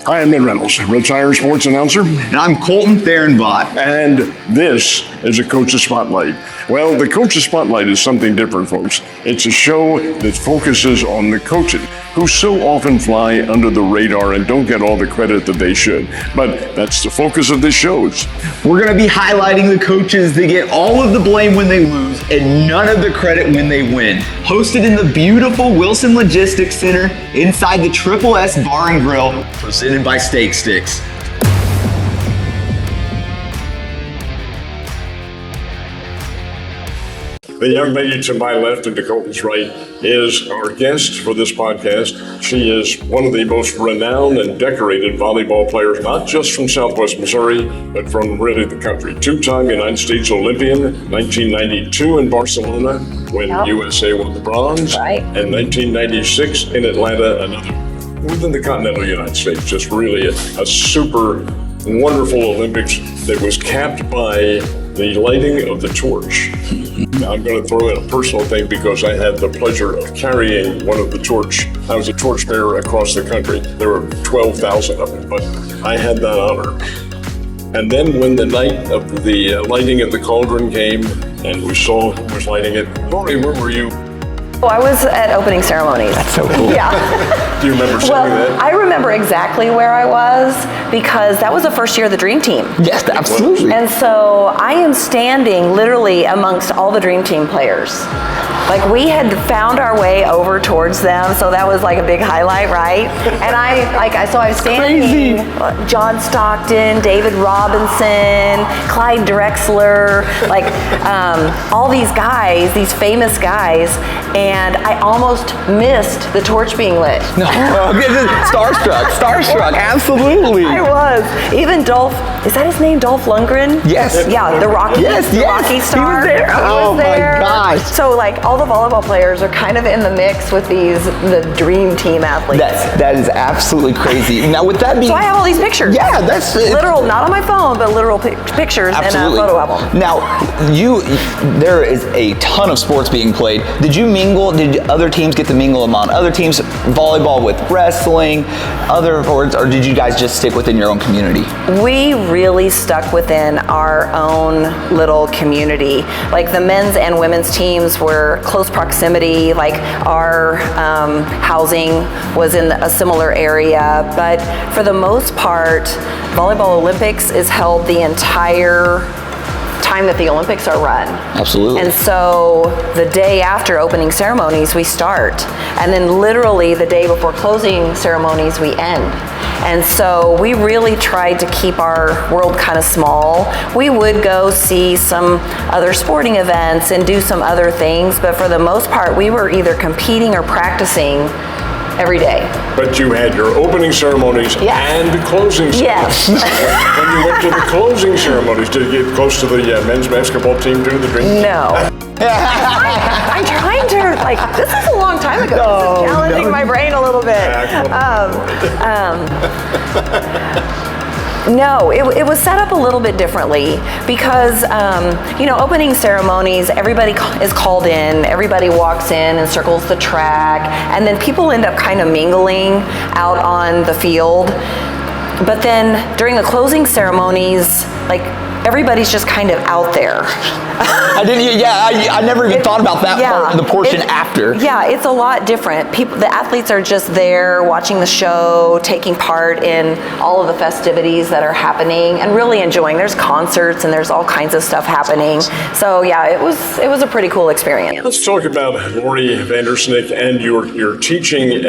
Hi, I'm Reynolds, retired sports announcer. And I'm Colton, Theron, Vaught. And this is a Coach's Spotlight. Well, the Coach's Spotlight is something different, folks. It's a show that focuses on the coaches who so often fly under the radar and don't get all the credit that they should. But that's the focus of this show. We're going to be highlighting the coaches that get all of the blame when they lose and none of the credit when they win. Hosted in the beautiful Wilson Logistics Center inside the Triple S Bar and Grill, presented by Steak Sticks. The young lady to my left and to Colton's right is our guest for this podcast. She is one of the most renowned and decorated volleyball players, not just from Southwest Missouri, but from really the country. Two-time United States Olympian, 1992 in Barcelona when USA won the bronze, and 1996 in Atlanta, another within the continental United States. Just really a super wonderful Olympics that was capped by the lighting of the torch. Now, I'm going to throw in a personal thing because I had the pleasure of carrying one of the torch. I was a torchbearer across the country. There were 12,000 of them, but I had that honor. And then when the night of the lighting of the cauldron came and we saw who was lighting it, Lori, where were you? Well, I was at opening ceremonies. That's so cool. Yeah. Do you remember saying that? I remember exactly where I was because that was the first year of the Dream Team. Yes, absolutely. And so I am standing literally amongst all the Dream Team players. Like we had found our way over towards them, so that was like a big highlight, right? And so I was standing, John Stockton, David Robinson, Clyde Drexler, like all these guys, these famous guys, and I almost missed the torch being lit. No, starstruck, absolutely. I was. Even Dolph, is that his name, Dolph Lundgren? Yes. Yeah, the Rocky, Rocky star. He was there. Oh my gosh. So like all the volleyball players are kind of in the mix with the Dream Team athletes. That is absolutely crazy. Now with that being, so I have all these pictures. Yeah, that's literal, not on my phone, but literal pictures absolutely. In a photo album. Now, there is a ton of sports being played. Did you mingle? Did other teams get to mingle among other teams? Volleyball with wrestling, or did you guys just stick within your own community? We really stuck within our own little community. Like the men's and women's teams were close proximity. Like our housing was in a similar area, but for the most part, Volleyball Olympics is held the entire time that the Olympics are run. Absolutely. And so the day after opening ceremonies, we start. And then literally the day before closing ceremonies, we end. And so we really tried to keep our world kind of small. We would go see some other sporting events and do some other things, but for the most part, we were either competing or practicing every day. But you had your opening ceremonies and closing ceremonies. Yes. When you went to the closing ceremonies, did you get close to the men's basketball team too, the Dream Team? No. I'm trying to, this is a long time ago. This is challenging my brain a little bit. No, it was set up a little bit differently because, opening ceremonies, everybody is called in, everybody walks in and circles the track, and then people end up kind of mingling out on the field. But then during the closing ceremonies, everybody's just kind of out there. I never even thought about that part, the portion after. Yeah, it's a lot different. The athletes are just there watching the show, taking part in all of the festivities that are happening and really enjoying. There's concerts and there's all kinds of stuff happening. So yeah, it was a pretty cool experience. Let's talk about Lori Vandersnick and your teaching,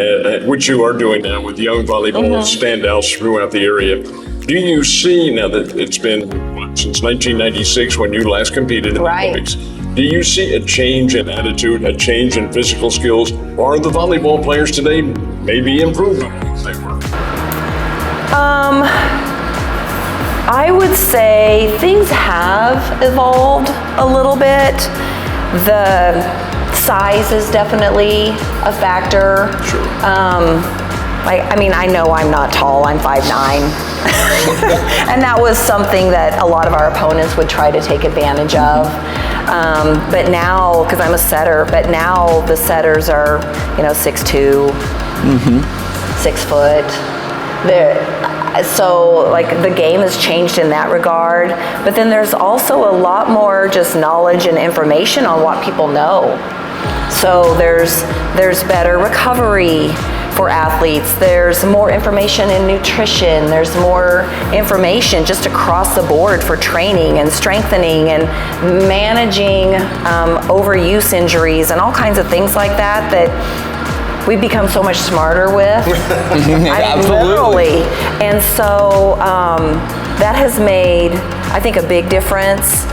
which you are doing now with young volleyball standouts throughout the area. Do you see, now that it's been since 1996 when you last competed in the Olympics, do you see a change in attitude, a change in physical skills? Or are the volleyball players today maybe improved on what they were? I would say things have evolved a little bit. The size is definitely a factor. Sure. I know I'm not tall, I'm 5'9". And that was something that a lot of our opponents would try to take advantage of. But now, because I'm a setter, but now the setters are, 6'2", 6 foot. So like the game has changed in that regard, but then there's also a lot more just knowledge and information on what people know. So there's better recovery for athletes, there's more information in nutrition, there's more information just across the board for training and strengthening and managing overuse injuries and all kinds of things like that we've become so much smarter with. Literally. And so that has made, I think, a big difference.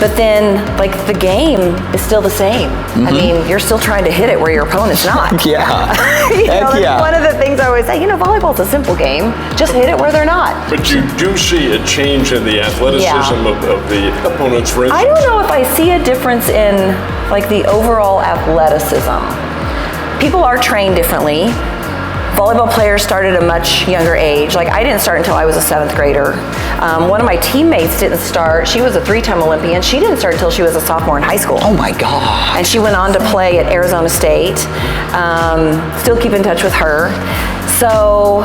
But then, like, the game is still the same. I mean, you're still trying to hit it where your opponent's not. Yeah. That's one of the things I always say, volleyball's a simple game. Just hit it where they're not. But you do see a change in the athleticism of the opponents, for instance? I don't know if I see a difference in, like, the overall athleticism. People are trained differently. Volleyball players started at a much younger age. Like, I didn't start until I was a 7th grader. One of my teammates didn't start. She was a 3-time Olympian. She didn't start until she was a sophomore in high school. Oh my God. And she went on to play at Arizona State. Still keep in touch with her. So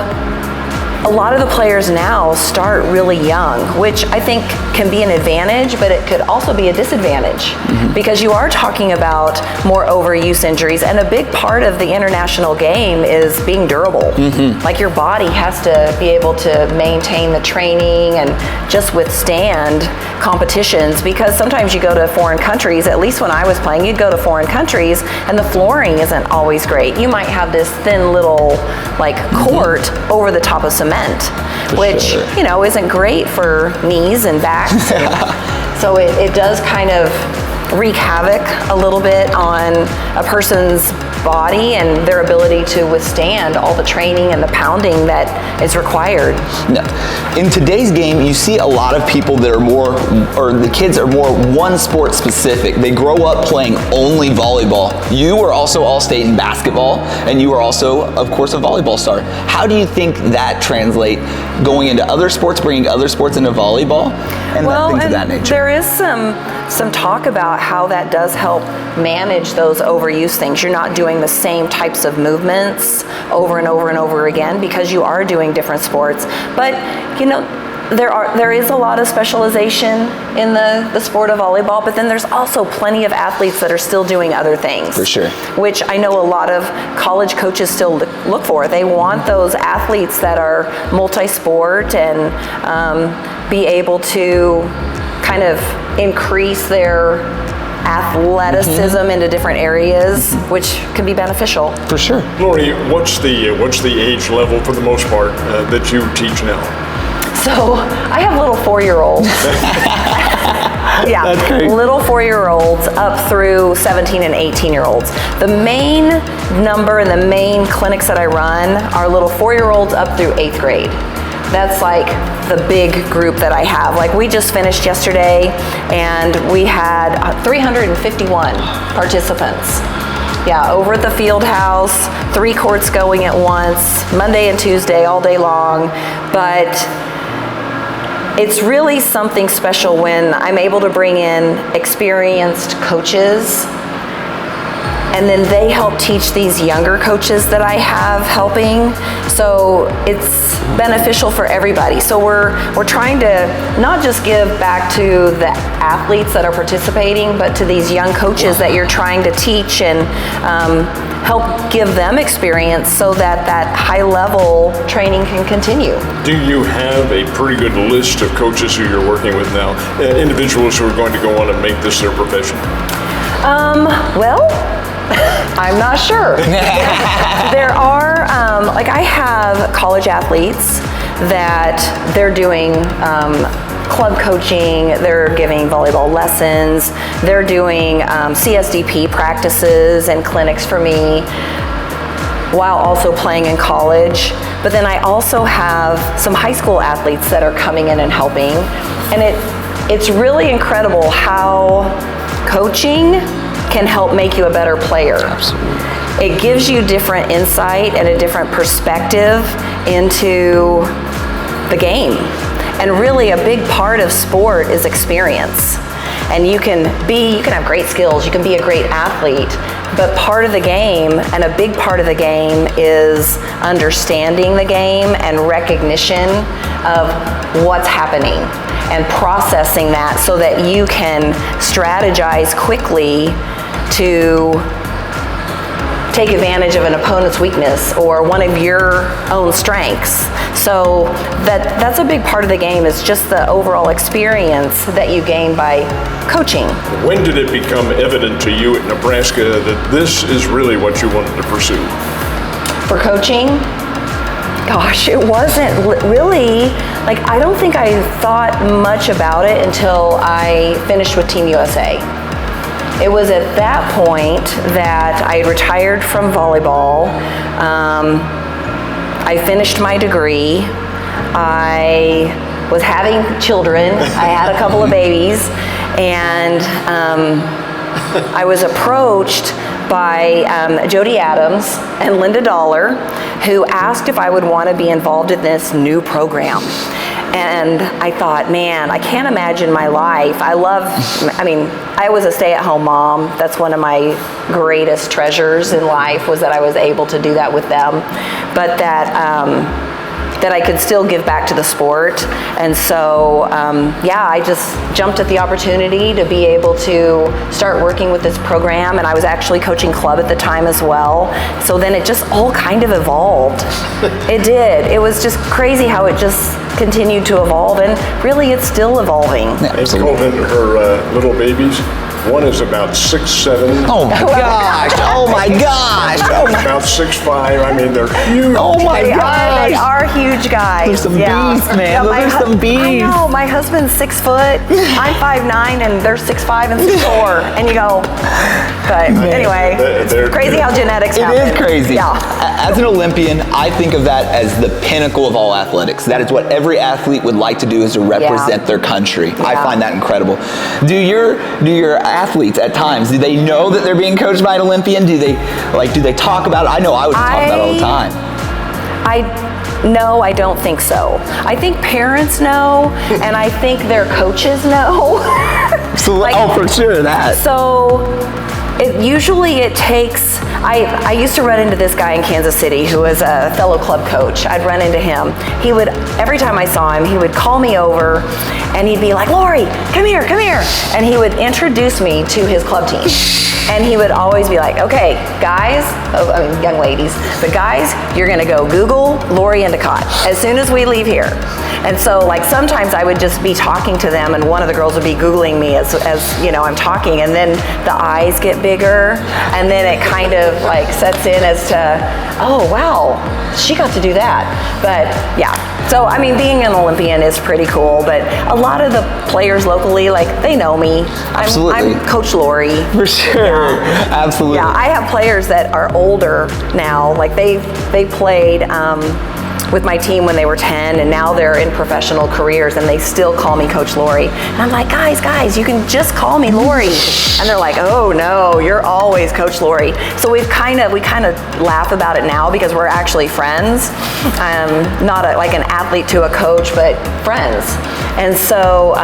a lot of the players now start really young, which I think can be an advantage, but it could also be a disadvantage because you are talking about more overuse injuries, and a big part of the international game is being durable. Like, your body has to be able to maintain the training and just withstand competitions, because sometimes you go to foreign countries, at least when I was playing, you'd go to foreign countries and the flooring isn't always great. You might have this thin little court over the top of cement, which isn't great for knees and backs. So it does kind of wreak havoc a little bit on a person's body and their ability to withstand all the training and the pounding that is required. No. In today's game, you see a lot of people that are more, or the kids are more one sport specific. They grow up playing only volleyball. You were also all-state in basketball, and you were also, of course, a volleyball star. How do you think that translates going into other sports, bringing other sports into volleyball, and things of that nature? There is some talk about how that does help manage those overuse things. You're not doing the same types of movements over and over and over again because you are doing different sports. But there is a lot of specialization in the sport of volleyball, but then there's also plenty of athletes that are still doing other things. For sure. Which I know a lot of college coaches still look for. They want those athletes that are multi-sport and be able to kind of increase their athleticism into different areas, which can be beneficial. For sure. Lori, what's the age level for the most part that you teach now? So I have little 4-year-olds. Yeah, that's great. Little 4-year-olds up through 17 and 18-year-olds. The main number and the main clinics that I run are little 4-year-olds up through 8th grade. That's like the big group that I have. Like, we just finished yesterday and we had 351 participants. Yeah, over at the field house, 3 courts going at once, Monday and Tuesday, all day long. But it's really something special when I'm able to bring in experienced coaches, and then they help teach these younger coaches that I have helping. So it's beneficial for everybody. So we're trying to not just give back to the athletes that are participating, but to these young coaches that you're trying to teach and help give them experience so that high level training can continue. Do you have a pretty good list of coaches who you're working with now, individuals who are going to go on and make this their profession? Well, I'm not sure. There are, I have college athletes that they're doing club coaching, they're giving volleyball lessons, they're doing CSDP practices and clinics for me while also playing in college. But then I also have some high school athletes that are coming in and helping. And it's really incredible how coaching can help make you a better player. Absolutely. It gives you different insight and a different perspective into the game. And really a big part of sport is experience. And you can have great skills, you can be a great athlete, But part of the game, and a big part of the game, is understanding the game and recognition of what's happening and processing that so that you can strategize quickly to take advantage of an opponent's weakness or one of your own strengths. So that's a big part of the game, is just the overall experience that you gain by coaching. When did it become evident to you at Nebraska that this is really what you wanted to pursue? For coaching, gosh, it wasn't really, like, I don't think I thought much about it until I finished with Team USA. It was at that point that I had retired from volleyball. I finished my degree. I was having children. I had a couple of babies, and I was approached by Jody Adams and Linda Dollar, who asked if I would want to be involved in this new program. And I thought, man, I can't imagine my life. I was a stay-at-home mom. That's one of my greatest treasures in life, was that I was able to do that with them. But that I could still give back to the sport. And so, I just jumped at the opportunity to be able to start working with this program. And I was actually coaching club at the time as well. So then it just all kind of evolved. It did. It was just crazy how it just continued to evolve, and really it's still evolving. And Colton, her little babies, one is about 6'7". Oh my gosh! Oh my gosh! Oh my! About 6'5". I mean, they're huge. Oh my gosh! They are huge guys. There's some beasts, man. Those are some beasts. I know. My husband's 6 foot. I'm 5'9", and they're 6'5" and 6'4". And you go, but anyway, it's crazy how genetics happen. It is crazy. Yeah. As an Olympian, I think of that as the pinnacle of all athletics. That is what every athlete would like to do, is to represent their country. I find that incredible. Do your athletes at times, do they know that they're being coached by an Olympian? Do they talk about it? I know I would talk about it all the time. No, I don't think so. I think parents know, and I think their coaches know. So, for sure, that. So, it takes, I used to run into this guy in Kansas City who was a fellow club coach. I'd run into him. He would, every time I saw him, he would call me over and he'd be like, "Lori, come here. And he would introduce me to his club team. And he would always be like, "Okay, guys," young ladies, "but guys, you're gonna go Google Lori Endicott as soon as we leave here." And so, like, sometimes I would just be talking to them and one of the girls would be Googling me as I'm talking, and then the eyes get bigger, and then it kind of like sets in as to, oh wow, she got to do that. But yeah, so being an Olympian is pretty cool, but a lot of the players locally, like, they know me. Absolutely. I'm Coach Lori. For sure. Yeah. Absolutely. Yeah, I have players that are older now. Like, they played with my team when they were 10, and now they're in professional careers, and they still call me Coach Lori. And I'm like, guys, you can just call me Lori. And they're like, "Oh no, you're always Coach Lori." So we kind of laugh about it now because we're actually friends. Not like an athlete to a coach, but friends. And so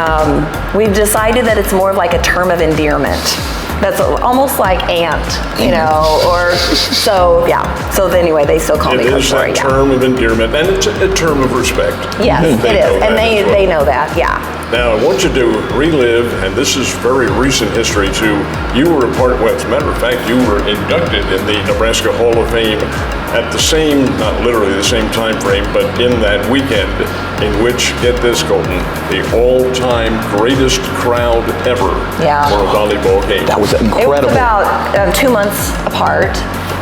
we've decided that it's more of like a term of endearment. That's almost like aunt, or so, yeah. So anyway, they still call me Coach Lori. It is a term of endearment, and it's a term of respect. Yes, it is, and they know that, yeah. Now, I want you to relive, and this is very recent history too. You were a part, well, as a matter of fact, you were inducted in the Nebraska Hall of Fame at the same, not literally the same time frame, but in that weekend in which, get this, Colton, the all-time greatest crowd ever for a volleyball game. That was incredible. It was about 2 months apart.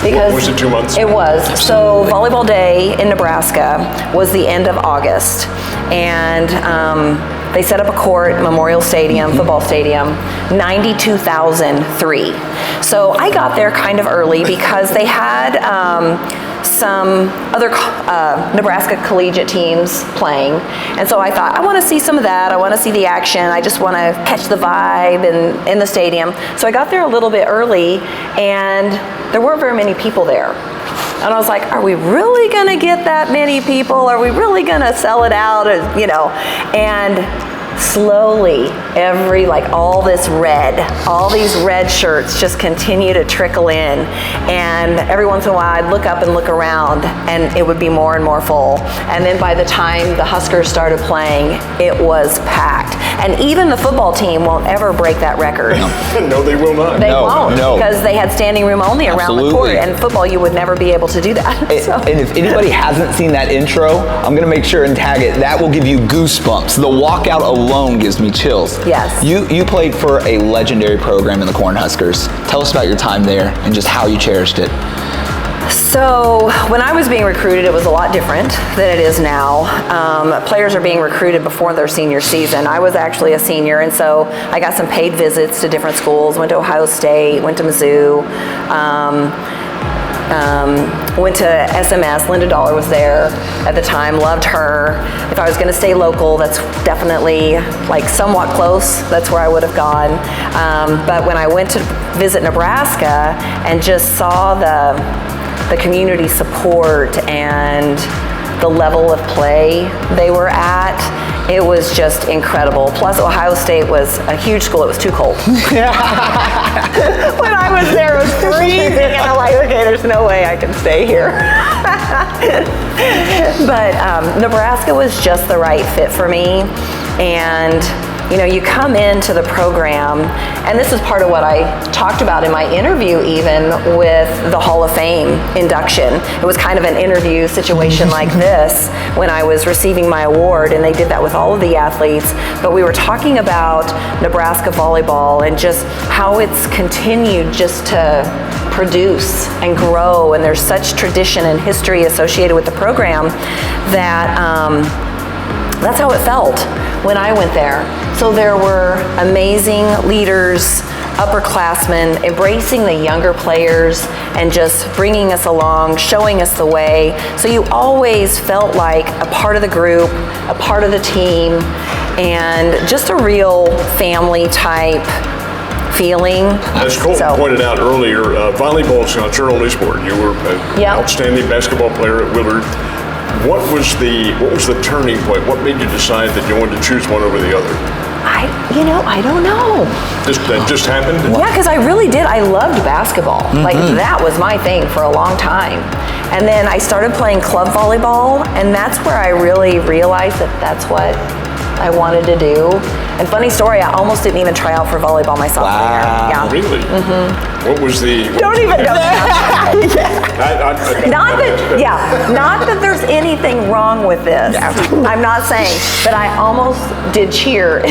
Because was it 2 months? It was. So Volleyball Day in Nebraska was the end of August. And they set up a court, Memorial Stadium, football stadium, 92,003. So I got there kind of early because they had some other Nebraska collegiate teams playing. And so I thought, I want to see some of that. I want to see the action. I just want to catch the vibe in the stadium. So I got there a little bit early, and there weren't very many people there. And I was like, are we really going to get that many people? Are we really going to sell it out? And slowly, all these red shirts just continue to trickle in. And every once in a while I'd look up and look around and it would be more and more full. And then by the time the Huskers started playing, it was packed. And even the football team won't ever break that record. No, they will not. They won't, because they had standing room only around the court. And football, you would never be able to do that. And if anybody hasn't seen that intro, I'm going to make sure and tag it. That will give you goosebumps. The walkout alone gives me chills. Yes. You played for a legendary program in the Cornhuskers. Tell us about your time there and just how you cherished it. So when I was being recruited, it was a lot different than it is now. Players are being recruited before their senior season. I was actually a senior, and so I got some paid visits to different schools. Went to Ohio State, went to Mizzou, went to SMS. Linda Dollar was there at the time. Loved her. If I was going to stay local, that's definitely somewhat close. That's where I would have gone. But when I went to visit Nebraska and just saw the community support and the level of play they were at, it was just incredible. Plus, Ohio State was a huge school. It was too cold. When I was there, it was freezing, and I'm like, okay, there's no way I can stay here. But Nebraska was just the right fit for me. And you come into the program, and this is part of what I talked about in my interview even with the Hall of Fame induction. It was kind of an interview situation like this when I was receiving my award, and they did that with all of the athletes. But we were talking about Nebraska volleyball and just how it's continued just to produce and grow, and there's such tradition and history associated with the program that that's how it felt when I went there. So there were amazing leaders, upperclassmen, embracing the younger players and just bringing us along, showing us the way. So you always felt like a part of the group, a part of the team, and just a real family type feeling. As Colton pointed out earlier, volleyball is not your only sport. You were an outstanding basketball player at Willard. What was the turning point? What made you decide that you wanted to choose one over the other? I don't know. That just happened? Yeah, because I really did. I loved basketball. That was my thing for a long time. And then I started playing club volleyball, and that's where I really realized that that's what I wanted to do. And funny story, I almost didn't even try out for volleyball my sophomore year. Yeah. Really? Mm-hmm. What was the... Don't even know. Not that there's anything wrong with this. I'm not saying, but I almost did cheer.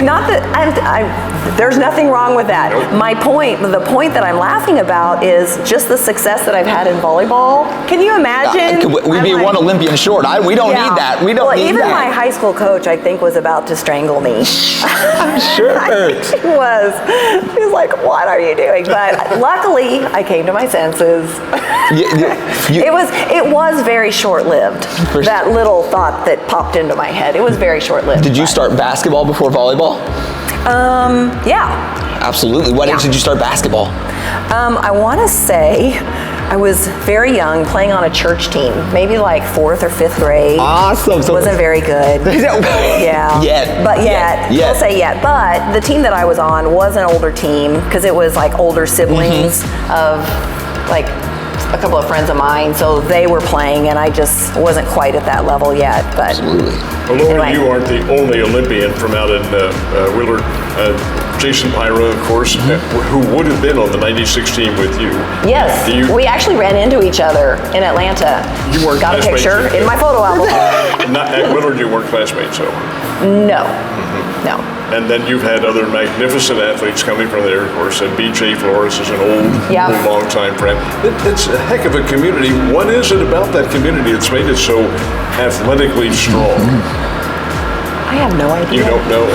Not that there's nothing wrong with that. The point that I'm laughing about is just the success that I've had in volleybable. Can you imagine? We'd be one Olympian short. We don't need that. We don't need even that. My high school coach, I think, was about to strangle me. I'm sure. He was. He was like, "What are you doing?" But luckily, I came to my senses. It was very short-lived. That little thought that popped into my head. It was very short-lived. Did you start basketball before volleyball? Yeah. Absolutely. What age did you start basketball? I want to say I was very young, playing on a church team, maybe like 4th or 5th grade. Awesome. So wasn't very good. Yeah. Yet. We'll say yet. But the team that I was on was an older team because it was like older siblings of like a couple of friends of mine, so they were playing, and I just wasn't quite at that level yet. But absolutely. Well, Laura, you aren't the only Olympian from out in Willard. Jason Pyra, of course, who would have been on the '96 team with you. Yes, we actually ran into each other in Atlanta. You weren't got a picture in my photo album. Not at Willard, you weren't classmates, so. No. No. And then you've had other magnificent athletes coming from there, of course, and B.J. Flores is an old, long-time friend. It's a heck of a community. What is it about that community that's made it so athletically strong? I have no idea. You don't know?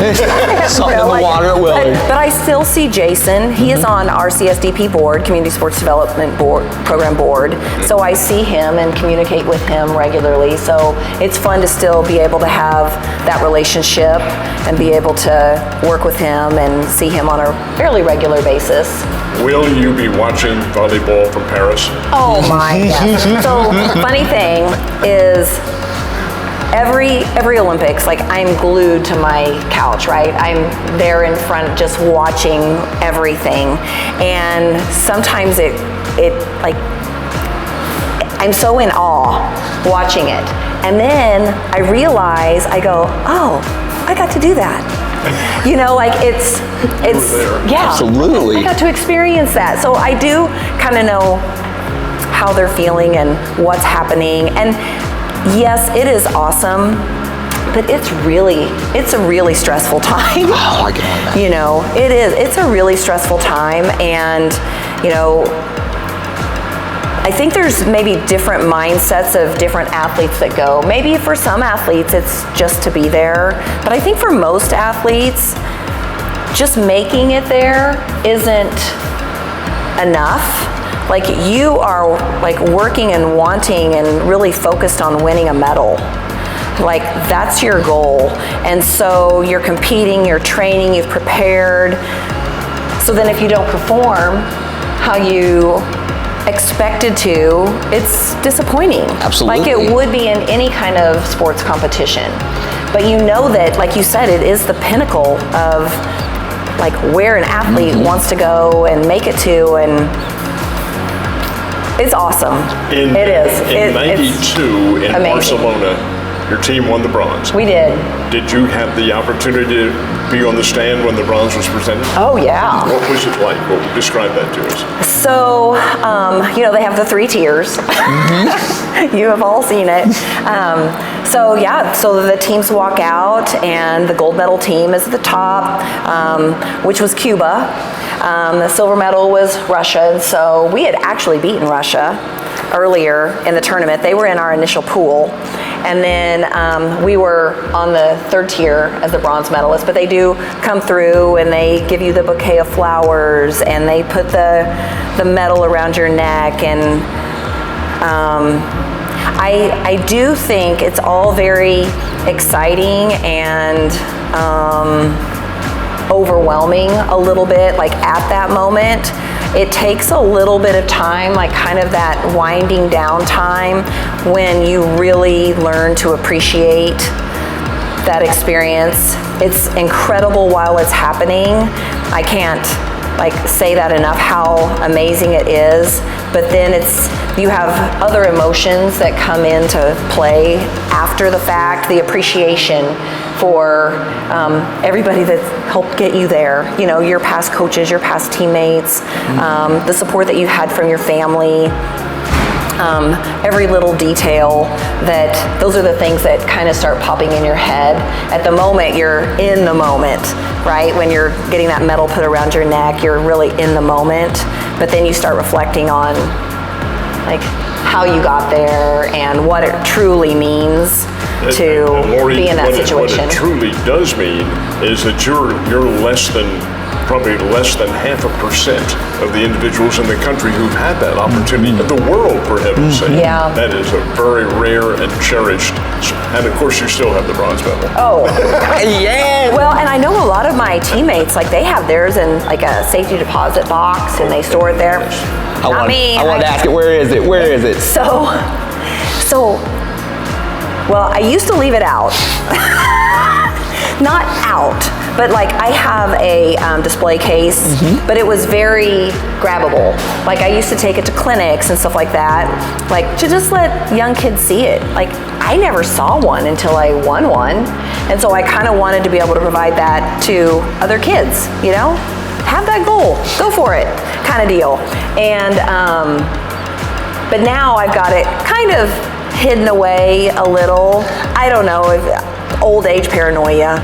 Something in the water at Willard. But I still see Jason. He is on our CSDP board, Community Sports Development Board, Program Board. So I see him and communicate with him regularly. So it's fun to still be able to have that relationship and be able to work with him and see him on a fairly regular basis. Will you be watching volleyball from Paris? Oh my, yes. So funny thing is, every Olympics, like I'm glued to my couch, right? I'm there in front just watching everything. And sometimes it like, I'm so in awe watching it. And then I realize, I go, oh, I got to do that. You know, like it's yeah. Absolutely. I got to experience that. So I do kind of know how they're feeling and what's happening. And yes, it is awesome, but it's a really stressful time. Oh, I can imagine. You know, it's a really stressful time. And, you know, I think there's maybe different mindsets of different athletes that go. Maybe for some athletes, it's just to be there. But I think for most athletes, just making it there isn't enough. Like you are like working and wanting and really focused on winning a medal. Like that's your goal. And so you're competing, you're training, you've prepared. So then if you don't perform how you expected to, it's disappointing. Absolutely. Like it would be in any kind of sports competition. But you know that, like you said, it is the pinnacle of like where an athlete wants to go and make it to, and it's awesome. It is. In 92 in amazing. Barcelona, your team won the bronze. We did. Did you have the opportunity to be on the stand when the bronze was presented? Oh yeah. What was it like? Describe that to us. So, you know, they have the 3 tiers. You have all seen it. So yeah, so the teams walk out and the gold medal team is at the top, which was Cuba. The silver medal was Russia. And so we had actually beaten Russia earlier in the tournament. They were in our initial pool. And then we were on the 3rd tier as the bronze medalist, but they do come through and they give you the bouquet of flowers and they put the medal around your neck. And I do think it's all very exciting and overwhelming a little bit, like at that moment. It takes a little bit of time, like kind of that winding down time when you really learn to appreciate that experience. It's incredible while it's happening. I can't like say that enough how amazing it is, but then you have other emotions that come into play after the fact, the appreciation for everybody that helped get you there, you know, your past coaches, your past teammates, the support that you had from your family, every little detail. That those are the things that kind of start popping in your head. At the moment, you're in the moment, right? When you're getting that medal put around your neck, you're really in the moment, but then you start reflecting on like how you got there and what it truly means to Maureen, be in that situation. What it truly does mean is that you're probably less than 0.5% of the individuals in the country who've had that opportunity, in the world, for heaven's sake. Yeah. That is a very rare and cherished, and of course you still have the bronze medal. Oh, Yeah. well, and I know a lot of my teammates, like they have theirs in like a safety deposit box and they store it there. I wanted to ask it, where is it? Where is it? So, well, I used to leave it out. Not out, but like I have a display case, but it was very grabbable. Like I used to take it to clinics and stuff like that, like to just let young kids see it. Like I never saw one until I won one. And so I kind of wanted to be able to provide that to other kids, you know? Have that goal, go for it, kind of deal. And, but now I've got it kind of hidden away a little. I don't know, if old age paranoia.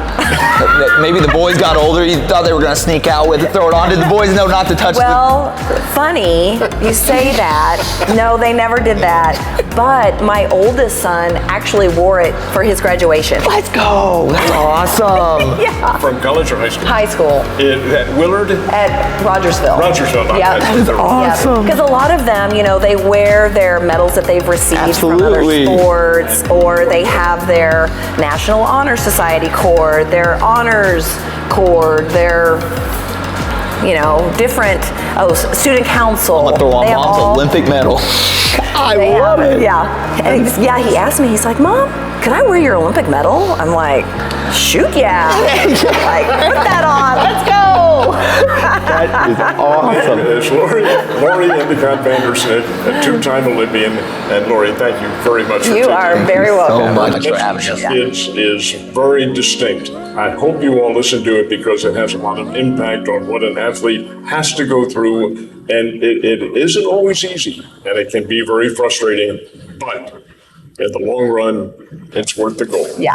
Maybe the boys got older, you thought they were going to sneak out with it, throw it on. Did the boys know not to touch Well, funny, you say that. No, they never did that. But my oldest son actually wore it for his graduation. Let's go. That's awesome. Yeah. From college or high school? High school. At Willard? At Rogersville. Rogersville, not Yeah. that is awesome. Because a lot of them, you know, they wear their medals that they've received from other Absolutely. sports, or they have their National Honor Society cord, their honors cord, their, you know, different, student council. I'm going to throw on They have Mom's all- Olympic medal. I They love have it. Yeah. And he asked me, he's like, Mom, can I wear your Olympic medal? I'm like, shoot, yeah. Like, put that on. Let's go. That is awesome. It's Lori Endicott-Vandersnick, a two-time Olympian. And Lori, thank you very much for You taking are the very so welcome. much The for having message us. is very distinct. I hope you all listen to it because it has a lot of impact on what an athlete has to go through. And it isn't always easy, and it can be very frustrating, but in the long run, it's worth the goal. Yeah.